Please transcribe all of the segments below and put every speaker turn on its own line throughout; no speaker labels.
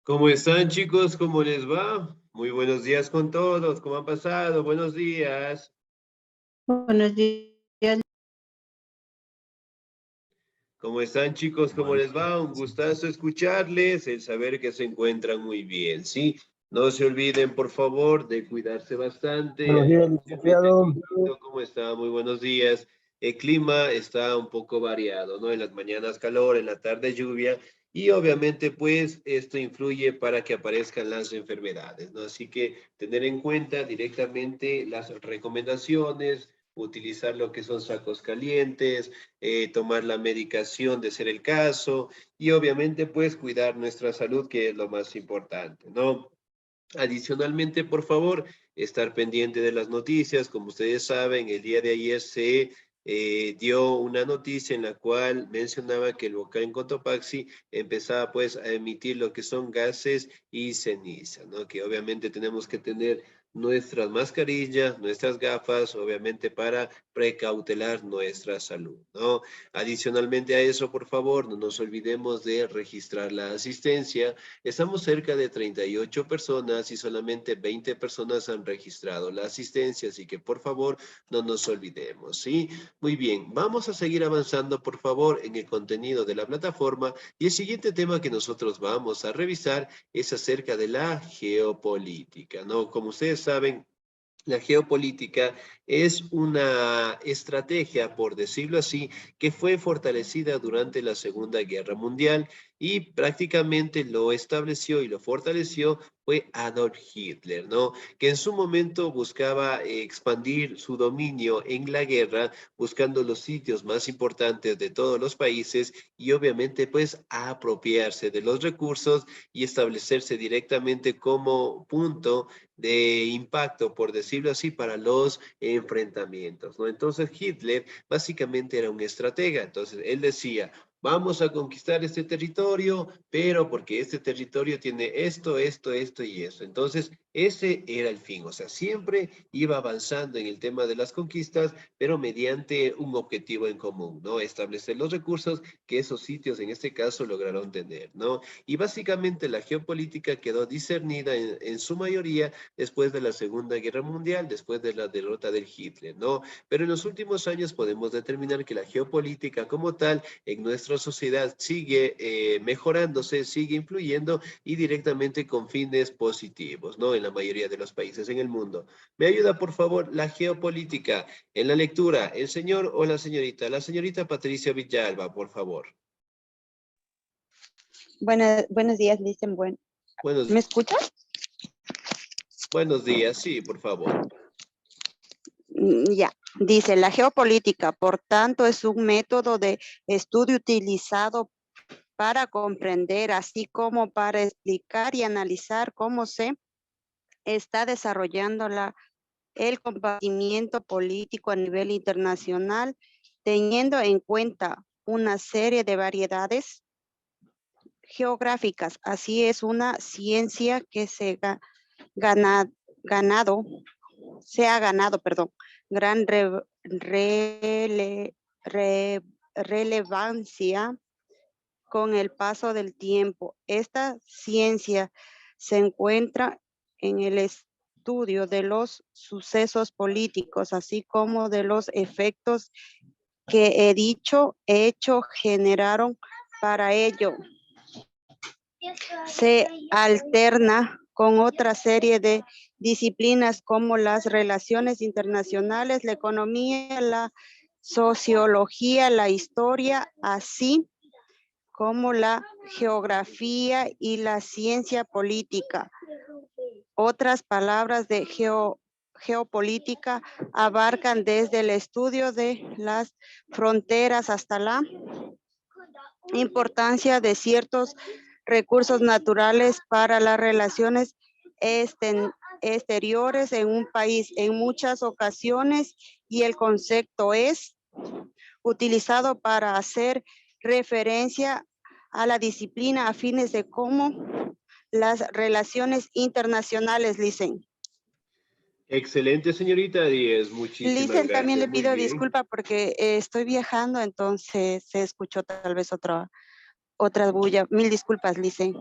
¿Cómo están, chicos? ¿Cómo les va? Muy buenos días con todos. ¿Cómo han pasado? Buenos días.
Buenos días.
¿Cómo están, chicos? ¿Cómo les va? Un gustazo escucharles, el saber que se encuentran muy bien, ¿sí? No se olviden, por favor, de cuidarse bastante.
Buenos días, licenciado.
¿Cómo está? Muy buenos días. El clima está un poco variado, ¿no? En las mañanas calor, en la tarde lluvia, y obviamente, pues, esto influye para que aparezcan las enfermedades, ¿no? Así que tener en cuenta directamente las recomendaciones, utilizar lo que son sacos calientes, tomar la medicación de ser el caso, y obviamente, pues, cuidar nuestra salud, que es lo más importante, ¿no? Adicionalmente, por favor, estar pendiente de las noticias. Como ustedes saben, el día de ayer se dio una noticia en la cual mencionaba que el volcán en Cotopaxi empezaba pues a emitir lo que son gases y ceniza, ¿no? Que obviamente tenemos que tener nuestras mascarillas, nuestras gafas, obviamente para precautelar nuestra salud, ¿no? Adicionalmente a eso, por favor, no nos olvidemos de registrar la asistencia. Estamos cerca de 38 personas y solamente 20 personas han registrado la asistencia, así que por favor no nos olvidemos, ¿sí? Muy bien, vamos a seguir avanzando por favor en el contenido de la plataforma, y el siguiente tema que nosotros vamos a revisar es acerca de la geopolítica, ¿no? Como ustedes saben, la geopolítica es una estrategia, por decirlo así, que fue fortalecida durante la Segunda Guerra Mundial, y prácticamente lo estableció y lo fortaleció fue Adolf Hitler, ¿no? Que en su momento buscaba expandir su dominio en la guerra, buscando los sitios más importantes de todos los países y obviamente pues apropiarse de los recursos y establecerse directamente como punto de impacto, por decirlo así, para los enfrentamientos, ¿no? Entonces Hitler básicamente era un estratega. Entonces él decía: vamos a conquistar este territorio, pero porque este territorio tiene esto y eso. Entonces, ese era el fin. O sea, siempre iba avanzando en el tema de las conquistas, pero mediante un objetivo en común, ¿no? Establecer los recursos que esos sitios en este caso lograron tener, ¿no? Y básicamente la geopolítica quedó discernida en su mayoría después de la Segunda Guerra Mundial, después de la derrota del Hitler, ¿no? Pero en los últimos años podemos determinar que la geopolítica como tal en nuestra sociedad sigue mejorándose, sigue influyendo y directamente con fines positivos, ¿no? En la mayoría de los países en el mundo. ¿Me ayuda, por favor, la geopolítica en la lectura? ¿El señor o la señorita? La señorita Patricia Villalba, por favor.
Buenos días, Listen.
Buenos,
¿Me escuchas?
buenos días, sí, por favor.
Ya. Dice, la geopolítica, por tanto, es un método de estudio utilizado para comprender, así como para explicar y analizar cómo se está desarrollando el compartimiento político a nivel internacional, teniendo en cuenta una serie de variedades geográficas. Así es una ciencia que gana, ganado, se ha ganado, perdón, gran relevancia con el paso del tiempo. Esta ciencia se encuentra en el estudio de los sucesos políticos, así como de los efectos que dicho hecho generaron para ello. Se alterna con otra serie de disciplinas como las relaciones internacionales, la economía, la sociología, la historia, así como la geografía y la ciencia política. Otras palabras de geopolítica abarcan desde el estudio de las fronteras hasta la importancia de ciertos recursos naturales para las relaciones exteriores en un país en muchas ocasiones, y el concepto es utilizado para hacer referencia a la disciplina a fines de cómo las relaciones internacionales, Licen.
Excelente, señorita Díez. Muchísimas
Licen, también
gracias.
le
Muy
pido
bien.
disculpa porque estoy viajando, entonces se escuchó tal vez otra bulla. Mil disculpas, Licen.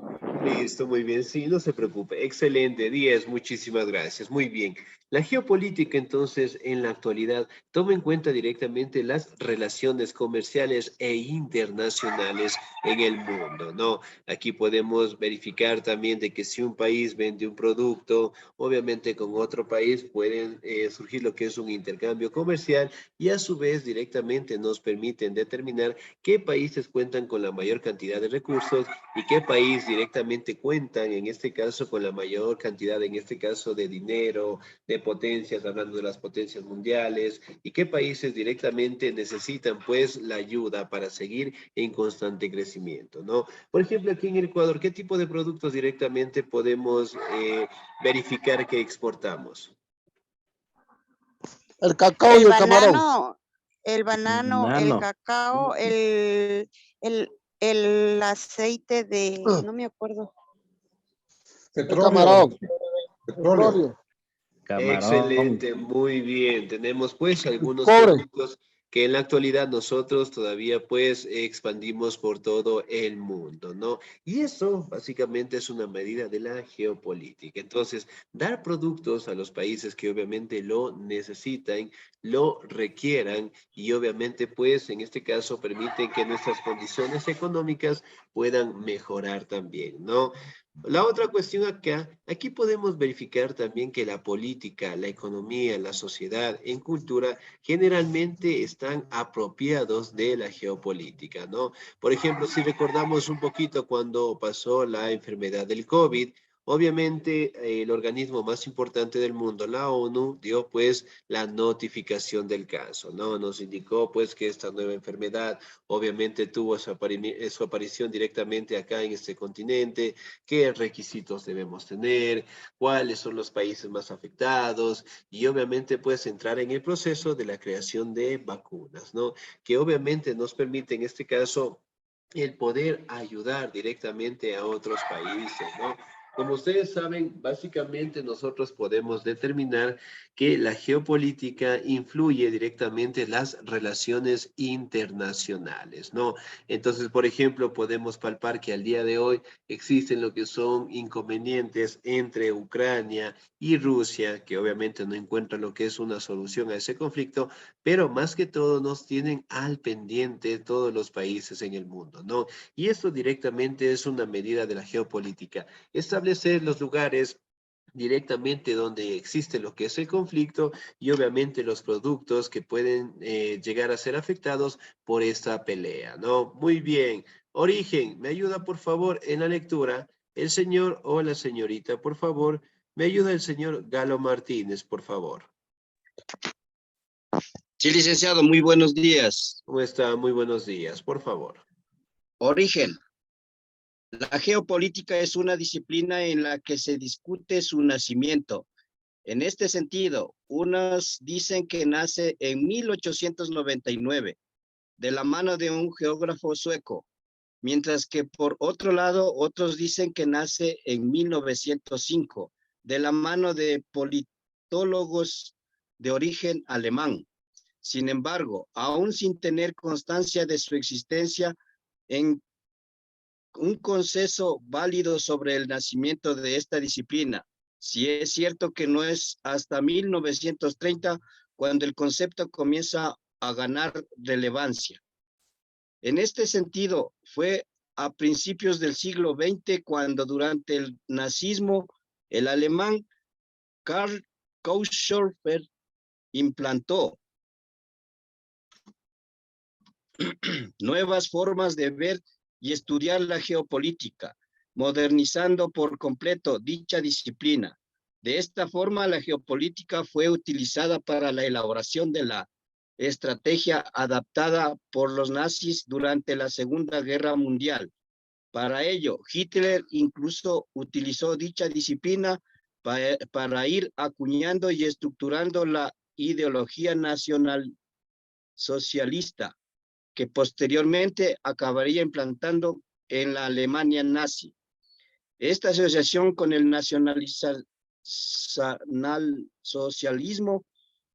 Listo, muy bien. Sí, no se preocupe. Excelente, 10. Muchísimas gracias. Muy bien. La geopolítica, entonces, en la actualidad, toma en cuenta directamente las relaciones comerciales e internacionales en el mundo, ¿no? Aquí podemos verificar también de que si un país vende un producto, obviamente con otro país pueden surgir lo que es un intercambio comercial y a su vez directamente nos permiten determinar qué países cuentan con la mayor cantidad de recursos y qué país directamente cuentan, en este caso, con la mayor cantidad, en este caso, de dinero, de potencias, hablando de las potencias mundiales, y qué países directamente necesitan, pues, la ayuda para seguir en constante crecimiento, ¿no? Por ejemplo, aquí en el Ecuador, ¿qué tipo de productos directamente podemos verificar que exportamos?
El cacao y
El
el camarón.
banano, el
Nano.
cacao, el, el aceite de, no me acuerdo.
El
Petróleo,
camarón.
petróleo.
Petróleo.
Camarón.
Excelente, muy bien. Tenemos pues
El
algunos
cobre.
productos que en la actualidad nosotros todavía pues expandimos por todo el mundo, ¿no? Y eso básicamente es una medida de la geopolítica. Entonces, dar productos a los países que obviamente lo necesitan, lo requieran y obviamente pues en este caso permiten que nuestras condiciones económicas puedan mejorar también, ¿no? La otra cuestión acá, aquí podemos verificar también que la política, la economía, la sociedad en cultura generalmente están apropiados de la geopolítica, ¿no? Por ejemplo, si recordamos un poquito cuando pasó la enfermedad del COVID, obviamente el organismo más importante del mundo, la ONU, dio pues la notificación del caso, ¿no? Nos indicó pues que esta nueva enfermedad obviamente tuvo su aparición directamente acá en este continente, qué requisitos debemos tener, cuáles son los países más afectados y obviamente pues entrar en el proceso de la creación de vacunas, ¿no? Que obviamente nos permite en este caso el poder ayudar directamente a otros países, ¿no? Como ustedes saben, básicamente nosotros podemos determinar que la geopolítica influye directamente en las relaciones internacionales, ¿no? Entonces, por ejemplo, podemos palpar que al día de hoy existen lo que son inconvenientes entre Ucrania y Rusia, que obviamente no encuentran lo que es una solución a ese conflicto, pero más que todo nos tienen al pendiente todos los países en el mundo, ¿no? Y esto directamente es una medida de la geopolítica. Establecer los lugares directamente donde existe lo que es el conflicto y obviamente los productos que pueden llegar a ser afectados por esta pelea, ¿no? Muy bien. Origen, ¿me ayuda por favor en la lectura? El señor o la señorita, por favor. ¿Me ayuda el señor Galo Martínez, por favor?
Sí, licenciado, muy buenos días.
¿Cómo está? Muy buenos días, por favor.
Origen. La geopolítica es una disciplina en la que se discute su nacimiento. En este sentido, unos dicen que nace en 1899, de la mano de un geógrafo sueco, mientras que por otro lado, otros dicen que nace en 1905, de la mano de politólogos de origen alemán. Sin embargo, aún sin tener constancia de su existencia, en un consenso válido sobre el nacimiento de esta disciplina. Si es cierto que no es hasta 1930 cuando el concepto comienza a ganar relevancia. En este sentido, fue a principios del siglo XX cuando durante el nazismo el alemán Karl Kaushofer implantó nuevas formas de ver y estudiar la geopolítica, modernizando por completo dicha disciplina. De esta forma, la geopolítica fue utilizada para la elaboración de la estrategia adaptada por los nazis durante la Segunda Guerra Mundial. Para ello, Hitler incluso utilizó dicha disciplina para ir acuñando y estructurando la ideología nacional socialista, que posteriormente acabaría implantando en la Alemania nazi. Esta asociación con el nacionalsocialismo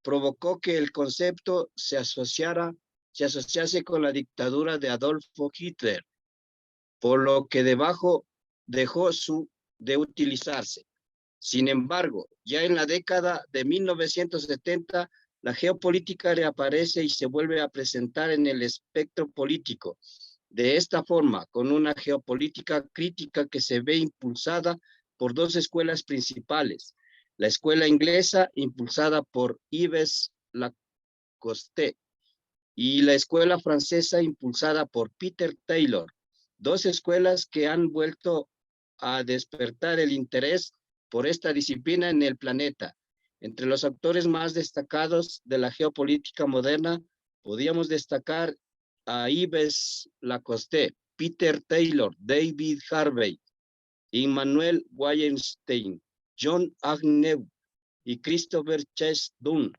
provocó que el concepto se asociase con la dictadura de Adolfo Hitler, por lo que debajo dejó de utilizarse. Sin embargo, ya en la década de 1970, la geopolítica reaparece y se vuelve a presentar en el espectro político. De esta forma, con una geopolítica crítica que se ve impulsada por dos escuelas principales. La escuela inglesa, impulsada por Yves Lacoste, y la escuela francesa, impulsada por Peter Taylor. Dos escuelas que han vuelto a despertar el interés por esta disciplina en el planeta. Entre los autores más destacados de la geopolítica moderna, podíamos destacar a Yves Lacoste, Peter Taylor, David Harvey, Immanuel Wallerstein, John Agnew y Christopher Chase Dunn.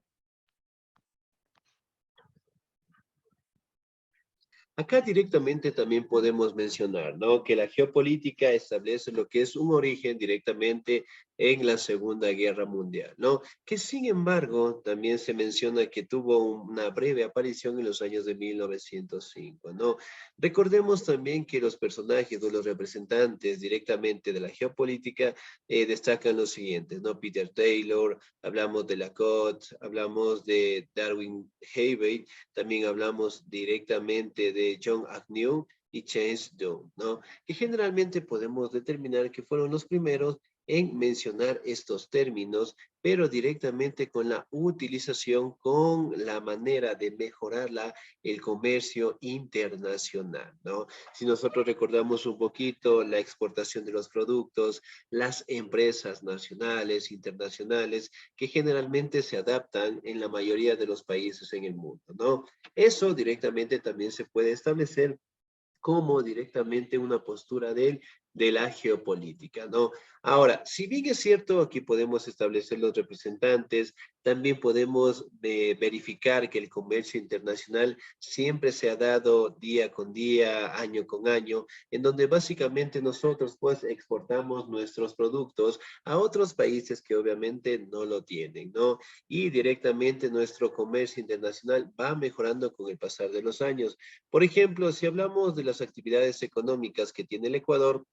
Acá directamente también podemos mencionar, ¿no? Que la geopolítica establece lo que es un origen directamente en la Segunda Guerra Mundial, ¿no? Que sin embargo también se menciona que tuvo una breve aparición en los años de 1905, ¿no? Recordemos también que los personajes o los representantes directamente de la geopolítica destacan los siguientes, ¿no? Peter Taylor, hablamos de Lacoste, hablamos de Darwin Harvey, también hablamos directamente de John Agnew y Chase Dunn, ¿no? Que generalmente podemos determinar que fueron los primeros en mencionar estos términos, pero directamente con la utilización, con la manera de mejorar el comercio internacional, ¿no? Si nosotros recordamos un poquito la exportación de los productos, las empresas nacionales, internacionales, que generalmente se adaptan en la mayoría de los países en el mundo, ¿no? Eso directamente también se puede establecer como directamente una postura de la geopolítica, ¿no? Ahora, si bien es cierto, aquí podemos establecer los representantes, también podemos verificar que el comercio internacional siempre se ha dado día con día, año con año, en donde básicamente nosotros pues exportamos nuestros productos a otros países que obviamente no lo tienen, ¿no? Y directamente nuestro comercio internacional va mejorando con el pasar de los años. Por ejemplo, si hablamos de las actividades económicas que tiene el Ecuador,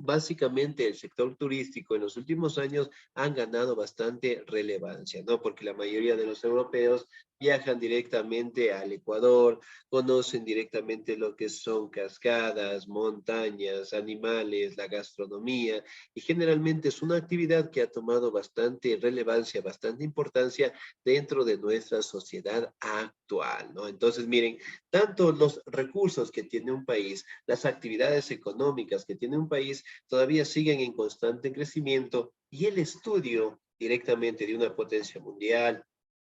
básicamente el sector turístico en los últimos años han ganado bastante relevancia, ¿no? Porque la mayoría de los europeos viajan directamente al Ecuador, conocen directamente lo que son cascadas, montañas, animales, la gastronomía, y generalmente es una actividad que ha tomado bastante relevancia, bastante importancia dentro de nuestra sociedad actual, ¿no? Entonces, miren, tanto los recursos que tiene un país, las actividades económicas que tiene un país, todavía siguen en constante crecimiento, y el estudio directamente de una potencia mundial,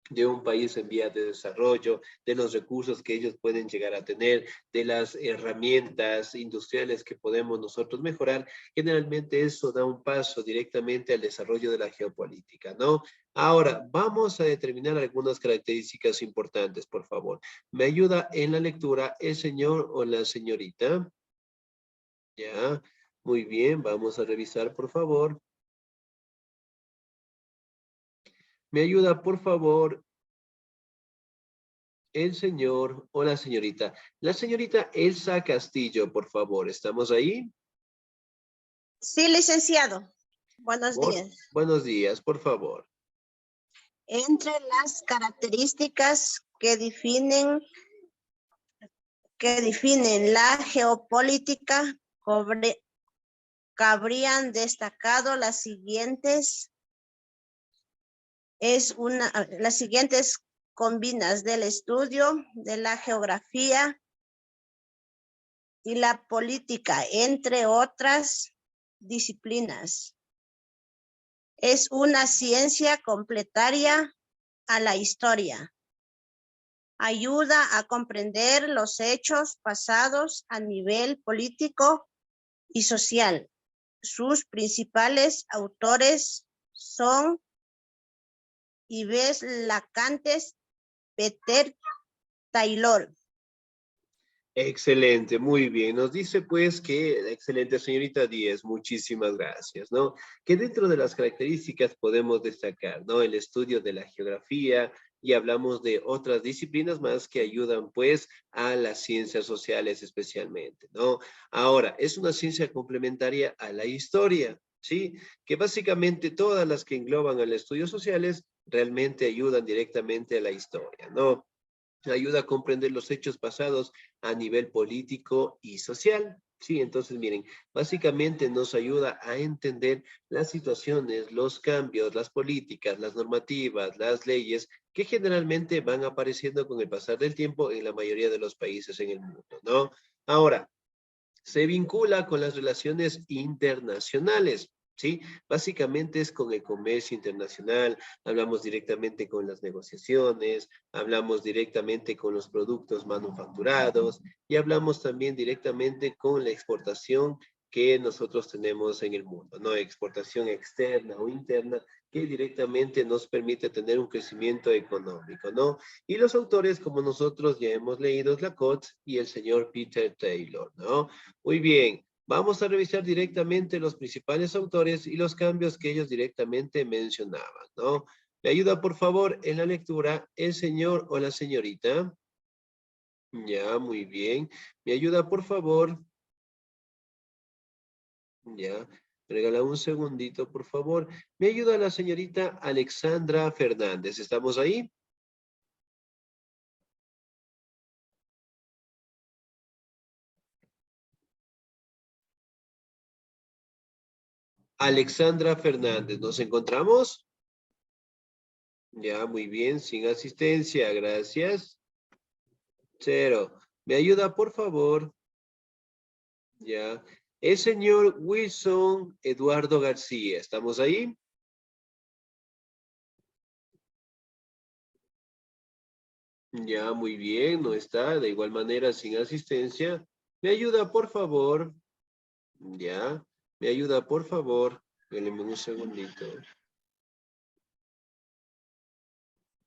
de un país en vías de desarrollo, de los recursos que ellos pueden llegar a tener, de las herramientas industriales que podemos nosotros mejorar, generalmente eso da un paso directamente al desarrollo de la geopolítica, ¿no? Ahora, vamos a determinar algunas características importantes, por favor. ¿Me ayuda en la lectura el señor o la señorita? Ya, muy bien, vamos a revisar, por favor. ¿Me ayuda, por favor, el señor o la señorita? La señorita Elsa Castillo, por favor. ¿Estamos ahí?
Sí, licenciado. Buenos días.
Buenos días, por favor.
Entre las características que definen la geopolítica, cabrían destacado las siguientes. Las siguientes combinas del estudio de la geografía y la política, entre otras disciplinas. Es una ciencia complementaria a la historia. Ayuda a comprender los hechos pasados a nivel político y social. Sus principales autores son Yves Lacoste, Peter Taylor.
Excelente, muy bien. Nos dice pues que, excelente señorita Díez, muchísimas gracias, ¿no? Que dentro de las características podemos destacar, ¿no? El estudio de la geografía, y hablamos de otras disciplinas más que ayudan pues a las ciencias sociales especialmente, ¿no? Ahora, es una ciencia complementaria a la historia, ¿sí? Que básicamente todas las que engloban al estudios sociales realmente ayudan directamente a la historia, ¿no? Ayuda a comprender los hechos pasados a nivel político y social. Sí, entonces miren, básicamente nos ayuda a entender las situaciones, los cambios, las políticas, las normativas, las leyes que generalmente van apareciendo con el pasar del tiempo en la mayoría de los países en el mundo, ¿no? Ahora, se vincula con las relaciones internacionales, ¿sí? Básicamente es con el comercio internacional, hablamos directamente con las negociaciones, hablamos directamente con los productos manufacturados y hablamos también directamente con la exportación que nosotros tenemos en el mundo, ¿no? Exportación externa o interna que directamente nos permite tener un crecimiento económico, ¿no? Y los autores, como nosotros ya hemos leído, es Lacoste y el señor Peter Taylor, ¿no? Muy bien, vamos a revisar directamente los principales autores y los cambios que ellos directamente mencionaban, ¿no? ¿Me ayuda, por favor, en la lectura el señor o la señorita? Ya, muy bien. ¿Me ayuda, por favor? Ya, me regala un segundito, por favor. ¿Me ayuda la señorita Alexandra Fernández? ¿Estamos ahí? Alexandra Fernández, ¿nos encontramos? Ya, muy bien, sin asistencia, gracias. 0. ¿Me ayuda, por favor? Ya. El señor Wilson Eduardo García, ¿estamos ahí? Ya, muy bien, no está, de igual manera, sin asistencia. ¿Me ayuda, por favor? Ya. ¿Me ayuda, por favor? Déjenme un segundito.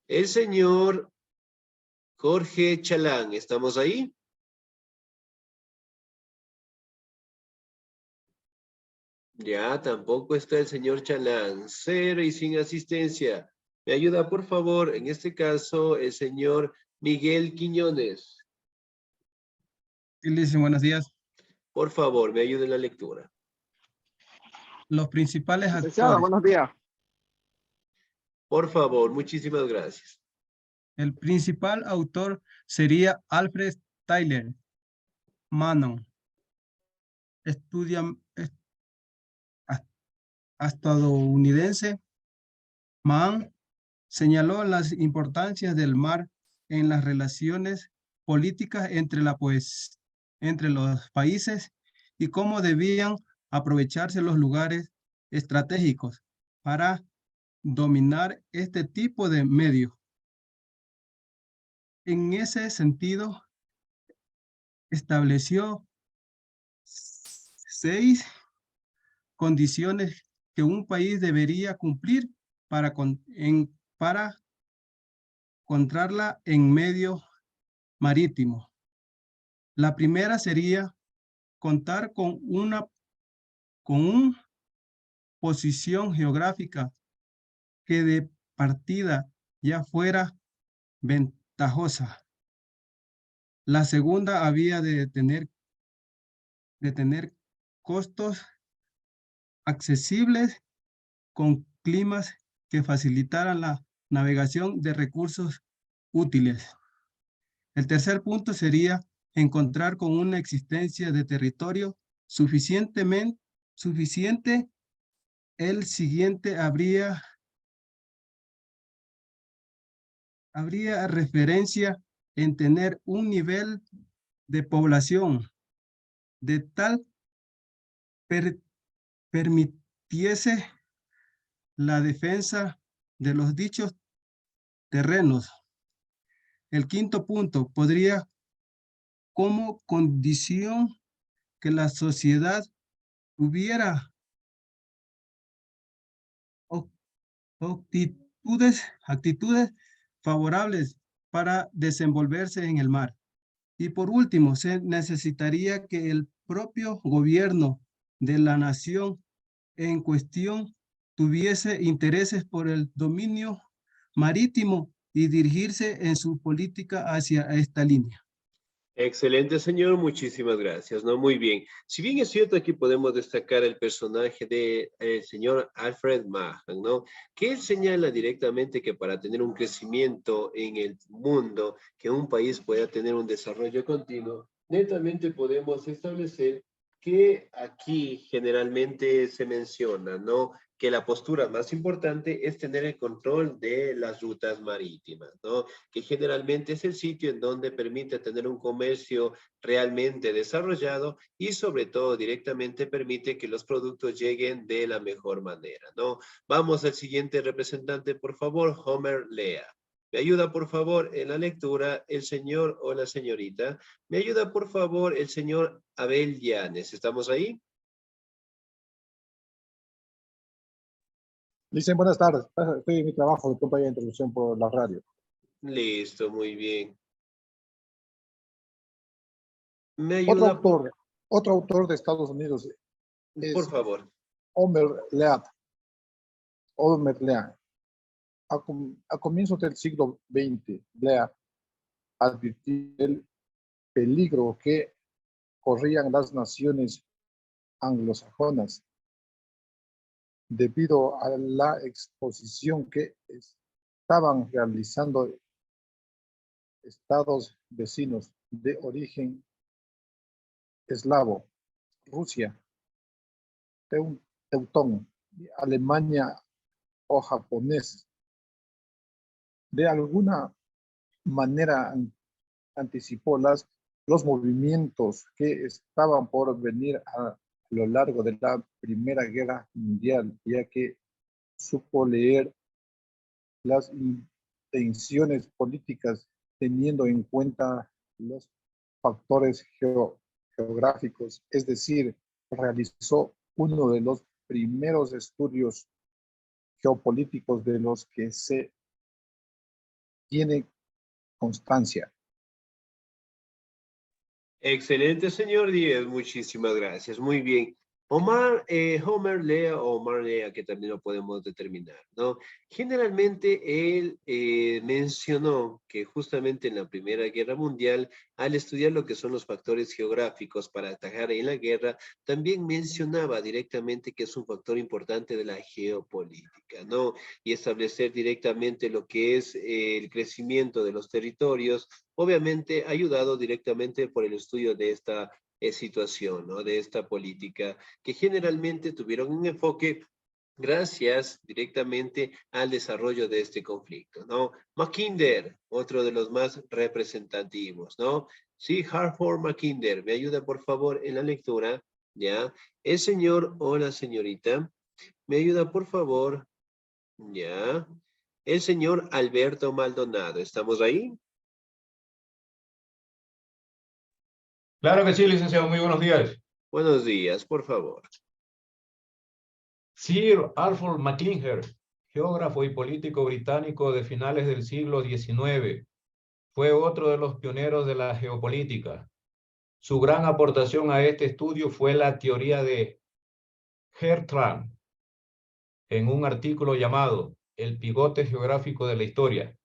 El señor Jorge Chalán, ¿estamos ahí? Ya, tampoco está el señor Chalán. 0 y sin asistencia. ¿Me ayuda, por favor? En este caso, el señor Miguel Quiñones.
Sí, Lice, buenos días.
Por favor, me ayude en la lectura.
Los principales
Licenciado,
actores.
buenos días.
Por favor, muchísimas gracias.
El principal autor sería Alfred Tyler Manon. Estadounidense. Mann señaló las importancias del mar en las relaciones políticas entre los países y cómo debían aprovecharse los lugares estratégicos para dominar este tipo de medios. En ese sentido, estableció 6 condiciones que un país debería cumplir para encontrarla en medio marítimo. La primera sería contar con una posición geográfica que de partida ya fuera ventajosa. La segunda había de tener costos accesibles con climas que facilitaran la navegación de recursos útiles. El tercer punto sería encontrar con una existencia de territorio suficiente. El siguiente habría referencia en tener un nivel de población de tal permitiese la defensa de los dichos terrenos. El quinto punto podría como condición que la sociedad tuviera actitudes favorables para desenvolverse en el mar. Y por último, se necesitaría que el propio gobierno de la nación en cuestión tuviese intereses por el dominio marítimo y dirigirse en su política hacia esta línea.
Excelente, señor. Muchísimas gracias. ¿No? Muy bien. Si bien es cierto, aquí podemos destacar el personaje del señor Alfred Mahan, ¿no? Que él señala directamente que para tener un crecimiento en el mundo, que un país pueda tener un desarrollo continuo, netamente podemos establecer que aquí generalmente se menciona, ¿no? Que la postura más importante es tener el control de las rutas marítimas, ¿no? Que generalmente es el sitio en donde permite tener un comercio realmente desarrollado y sobre todo directamente permite que los productos lleguen de la mejor manera, ¿no? Vamos al siguiente representante, por favor, Homer Lea. ¿Me ayuda, por favor, en la lectura el señor o la señorita? ¿Me ayuda, por favor, el señor Abel Llanes? ¿Estamos ahí?
Dicen buenas tardes. Estoy en mi trabajo de compañía de introducción por la radio.
Listo, muy bien. ¿Me
Otro
ayuda?
autor de Estados Unidos es
Por favor.
Homer Lea. Homer Lea. A comienzos del siglo XX, Lea advirtió el peligro que corrían las naciones anglosajonas debido a la exposición que estaban realizando estados vecinos de origen eslavo, Rusia, Teutón, Alemania o japonés. De alguna manera anticipó los movimientos que estaban por venir a lo largo de la Primera Guerra Mundial, ya que supo leer las intenciones políticas teniendo en cuenta los factores geográficos, es decir, realizó uno de los primeros estudios geopolíticos de los que se tiene constancia.
Excelente, señor Díaz. Muchísimas gracias. Muy bien. Homer Lea o Omar Lea, que también lo podemos determinar, ¿no? Generalmente él mencionó que justamente en la Primera Guerra Mundial, al estudiar lo que son los factores geográficos para atajar en la guerra, también mencionaba directamente que es un factor importante de la geopolítica, ¿no? Y establecer directamente lo que es el crecimiento de los territorios, obviamente ayudado directamente por el estudio de esta situación, ¿no? De esta política, que generalmente tuvieron un enfoque gracias directamente al desarrollo de este conflicto, ¿no? Mackinder, otro de los más representativos, ¿no? Sí, Hartford Mackinder, ¿me ayuda por favor en la lectura? ¿Ya? El señor o la señorita, ¿me ayuda por favor? ¿Ya? El señor Alberto Maldonado, ¿estamos ahí?
Claro que sí, licenciado. Muy buenos días.
Buenos días, por favor.
Sir Arthur Mackinder, geógrafo y político británico de finales del siglo XIX, fue otro de los pioneros de la geopolítica. Su gran aportación a este estudio fue la teoría de Hertrand, en un artículo llamado El pivote geográfico de la historia.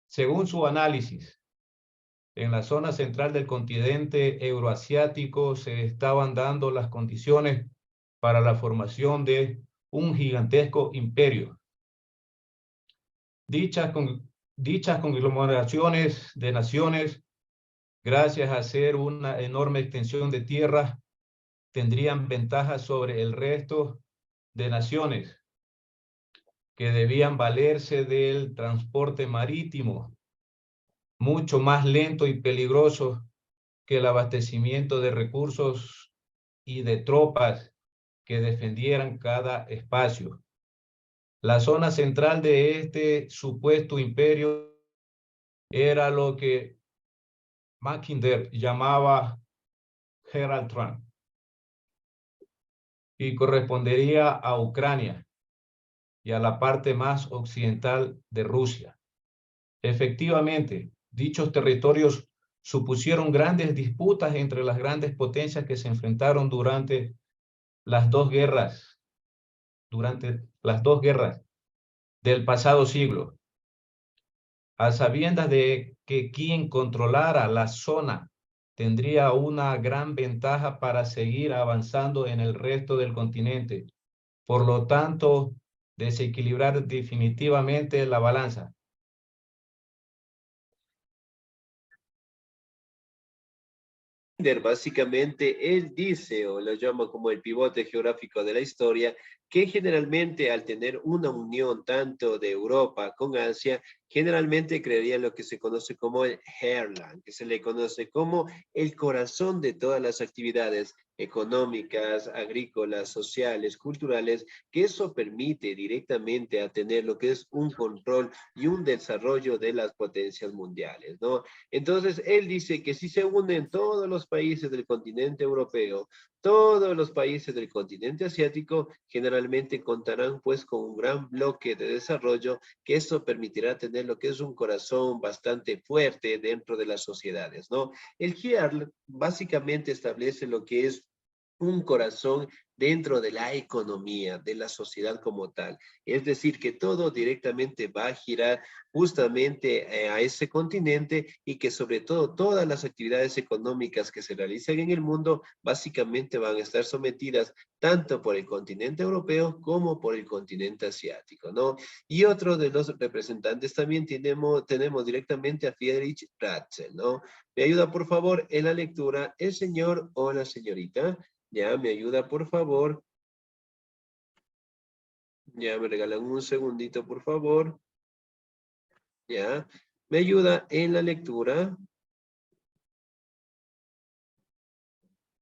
Según su análisis, en la zona central del continente euroasiático se estaban dando las condiciones para la formación de un gigantesco imperio. Dichas conglomeraciones de naciones, gracias a ser una enorme extensión de tierra, tendrían ventajas sobre el resto de naciones que debían valerse del transporte marítimo, mucho más lento y peligroso que el abastecimiento de recursos y de tropas que defendieran cada espacio. La zona central de este supuesto imperio era lo que Mackinder llamaba Hertrand y correspondería a Ucrania y a la parte más occidental de Rusia. Efectivamente, dichos territorios supusieron grandes disputas entre las grandes potencias que se enfrentaron durante las dos guerras del pasado siglo. a sabiendas de que quien controlara la zona tendría una gran ventaja para seguir avanzando en el resto del continente. Por lo tanto, desequilibrar definitivamente la balanza.
Básicamente, él dice, o lo llama como el pivote geográfico de la historia, que generalmente al tener una unión tanto de Europa con Asia, generalmente crearía lo que se conoce como el Heartland, que se le conoce como el corazón de todas las actividades económicas, agrícolas, sociales, culturales, que eso permite directamente a tener lo que es un control y un desarrollo de las potencias mundiales, ¿no? Entonces, él dice que si se unen todos los países del continente europeo, todos los países del continente asiático, generalmente contarán pues con un gran bloque de desarrollo, que eso permitirá tener lo que es un corazón bastante fuerte dentro de las sociedades, ¿no? El GIAR básicamente establece lo que es un corazón dentro de la economía, de la sociedad como tal. Es decir, que todo directamente va a girar justamente a ese continente y que sobre todo todas las actividades económicas que se realizan en el mundo básicamente van a estar sometidas tanto por el continente europeo como por el continente asiático, ¿no? Y otro de los representantes también tenemos directamente a Friedrich Ratzel, ¿no? Me ayuda por favor en la lectura el señor o la señorita. Ya, me ayuda, por favor. Ya, me regalan un segundito, por favor. Ya, me ayuda en la lectura.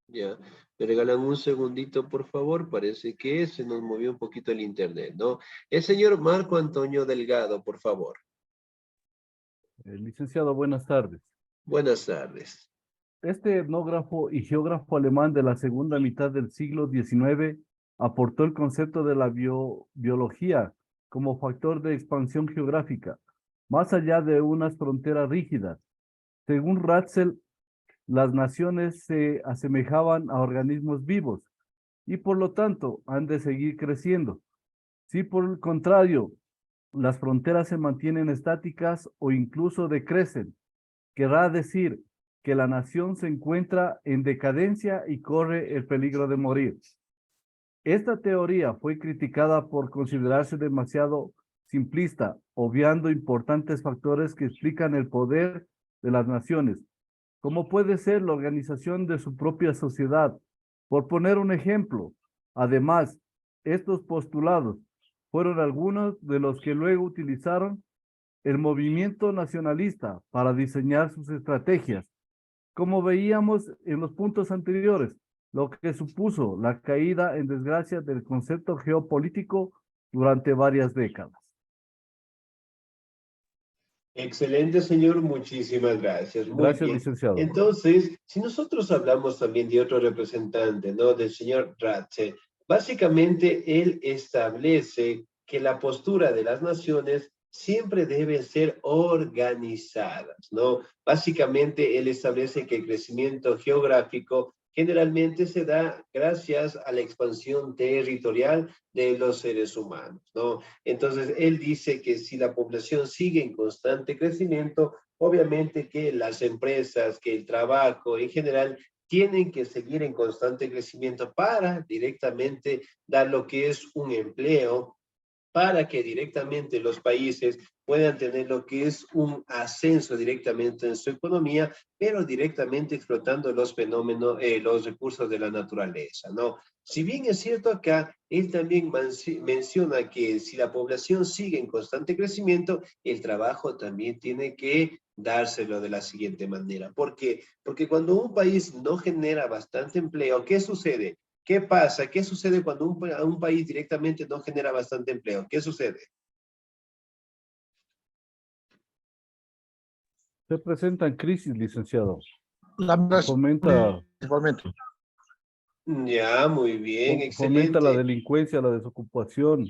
Ya, me regalan un segundito, por favor. Parece que se nos movió un poquito el internet, ¿no? El señor Marco Antonio Delgado, por favor.
Licenciado, buenas tardes.
Buenas tardes.
Este etnógrafo y geógrafo alemán de la segunda mitad del siglo XIX aportó el concepto de la biología como factor de expansión geográfica, más allá de unas fronteras rígidas. Según Ratzel, las naciones se asemejaban a organismos vivos y por lo tanto han de seguir creciendo. Si por el contrario, las fronteras se mantienen estáticas o incluso decrecen, querrá decir que la nación se encuentra en decadencia y corre el peligro de morir. Esta teoría fue criticada por considerarse demasiado simplista, obviando importantes factores que explican el poder de las naciones, como puede ser la organización de su propia sociedad. Por poner un ejemplo, además, estos postulados fueron algunos de los que luego utilizaron el movimiento nacionalista para diseñar sus estrategias, como veíamos en los puntos anteriores, lo que supuso la caída en desgracia del concepto geopolítico durante varias décadas.
Excelente, señor. Muchísimas gracias. Muy
Gracias,
bien.
licenciado.
Entonces, si nosotros hablamos también de otro representante, ¿no? Del señor Ratzel, básicamente él establece que la postura de las naciones siempre deben ser organizadas, ¿no? Básicamente él establece que el crecimiento geográfico generalmente se da gracias a la expansión territorial de los seres humanos, ¿no? Entonces, él dice que si la población sigue en constante crecimiento, obviamente que las empresas, que el trabajo en general, tienen que seguir en constante crecimiento para directamente dar lo que es un empleo, para que directamente los países puedan tener lo que es un ascenso directamente en su economía, pero directamente explotando los fenómenos, los recursos de la naturaleza, ¿no? Si bien es cierto acá, él también menciona que si la población sigue en constante crecimiento, el trabajo también tiene que dárselo de la siguiente manera. ¿Por qué? Porque cuando un país no genera bastante empleo, ¿qué sucede? ¿Qué pasa? ¿Qué sucede cuando un país directamente no genera bastante empleo? ¿Qué sucede?
Se presentan crisis, licenciado.
La
Fomenta,
principalmente.
Ya, muy bien,
fomenta la
excelente.
delincuencia, la desocupación,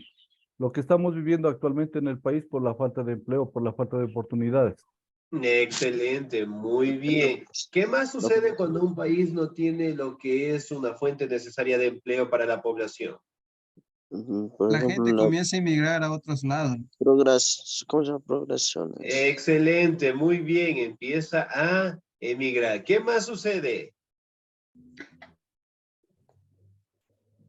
lo que estamos viviendo actualmente en el país por la falta de empleo, por la falta de oportunidades.
Excelente, muy bien. ¿Qué más sucede cuando un país no tiene lo que es una fuente necesaria de empleo para la población?
Por
La
ejemplo,
gente
la
comienza a emigrar a otros lados.
¿cómo se llama? Progresiones.
Excelente, muy bien, empieza a emigrar. ¿Qué más sucede?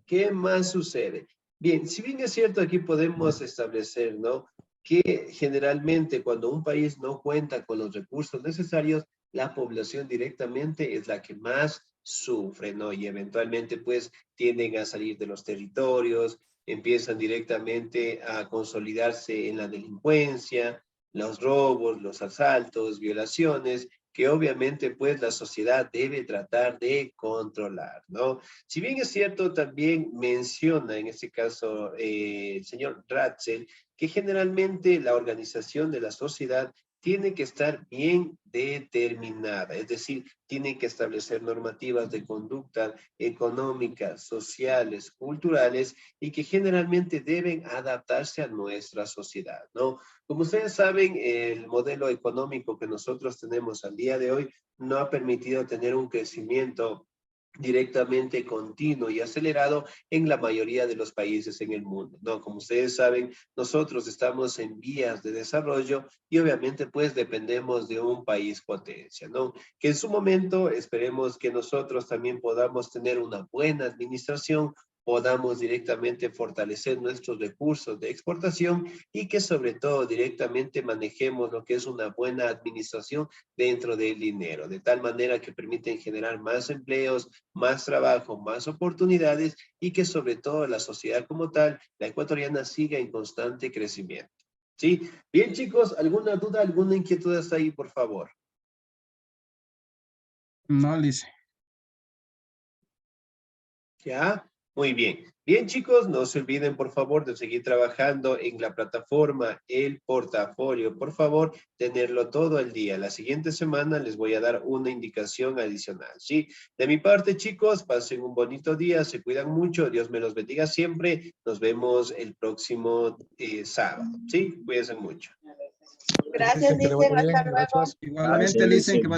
¿Qué más sucede? Bien, si bien es cierto, aquí podemos establecer, ¿no? Que generalmente cuando un país no cuenta con los recursos necesarios, la población directamente es la que más sufre, ¿no? Y eventualmente pues tienden a salir de los territorios, empiezan directamente a consolidarse en la delincuencia, los robos, los asaltos, violaciones, que obviamente pues la sociedad debe tratar de controlar, ¿no? Si bien es cierto, también menciona en este caso el señor Ratzel que generalmente la organización de la sociedad tiene que estar bien determinada, es decir, tiene que establecer normativas de conducta económicas, sociales, culturales y que generalmente deben adaptarse a nuestra sociedad, ¿no? Como ustedes saben, el modelo económico que nosotros tenemos al día de hoy no ha permitido tener un crecimiento directamente continuo y acelerado en la mayoría de los países en el mundo, ¿no? Como ustedes saben, nosotros estamos en vías de desarrollo y obviamente pues dependemos de un país potencia, ¿no? Que en su momento esperemos que nosotros también podamos tener una buena administración, podamos directamente fortalecer nuestros recursos de exportación y que sobre todo directamente manejemos lo que es una buena administración dentro del dinero, de tal manera que permiten generar más empleos, más trabajo, más oportunidades y que sobre todo la sociedad como tal, la ecuatoriana, siga en constante crecimiento. ¿Sí? Bien, chicos, ¿alguna duda, alguna inquietud hasta ahí, por favor?
No, Lice.
¿Ya? Muy bien. Bien, chicos, no se olviden, por favor, de seguir trabajando en la plataforma El Portafolio. Por favor, tenerlo todo el día. La siguiente semana les voy a dar una indicación adicional, ¿sí? De mi parte, chicos, pasen un bonito día, se cuidan mucho, Dios me los bendiga siempre. Nos vemos el próximo sábado, ¿sí? Cuídense mucho.
Gracias, Licen. Hasta luego.
Igualmente, Licen, que va